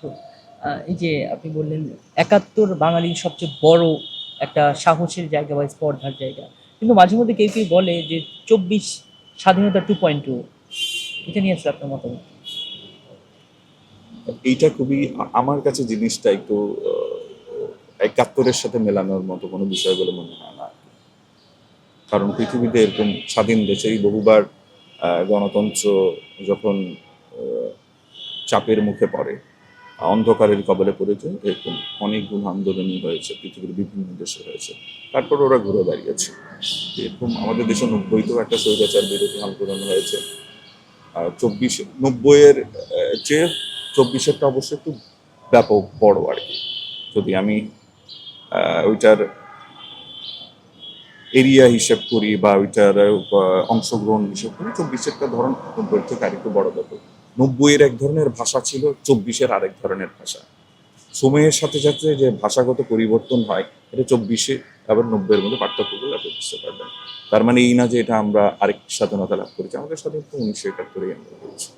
তো এই যে আপনি বললেন ৭১ বাঙালির সবচেয়ে বড় একটা সাহসের জায়গা বা স্পর্ধার জায়গা। কিন্তু মাঝে মধ্যে কেউ বলে যে ২৪ স্বাধীনতা 2.0 এটা নিয়ে আসলে আপনার মতামত কি? এইটা খুবই আমার কাছে জিনিসটা একটু ৭১-এর সাথে মেলানোর মতো কোনো বিষয় বলে মনে হয় না। কারণ পৃথিবীতে এরকম স্বাধীন দেশেই বহুবার গণতন্ত্র যখন আহ, চাপের মুখে পড়ে, অন্ধকারের কবলে পড়েছে, এরকম অনেকগুলো আন্দোলনই হয়েছে, পৃথিবীর বিভিন্ন দেশে হয়েছে। তারপর ওরা ঘুরে দাঁড়িয়েছে। এরকম আমাদের দেশে ৯০-তেও একটা স্বৈরাচার বিরোধী আন্দোলন হয়েছে। আর ৯০-এর চেয়ে ২৪-এরটা অবশ্য একটু ব্যাপক বড় আর কি। যদি আমি ওইটার এরিয়া হিসেব করি বা ওইটার অংশগ্রহণ হিসেব করি, ২৪-এরটা ধরন ৯০-এর থেকে আরেকটু বড় ব্যাপক। ৯০-এর এক ধরনের ভাষা ছিল, ২৪-এর আরেক ধরনের ভাষা। সময়ের সাথে সাথে যে ভাষাগত পরিবর্তন হয়, এটা ২৪-এ আবার ৯০-এর মধ্যে পার্থক্যগুলো আপনি বুঝতে পারবেন। তার মানে এই না যে এটা আমরা আরেক স্বাধীনতা লাভ করেছি, আমাদের স্বাধীনতা ১৯৭১-এই আমরা করেছি।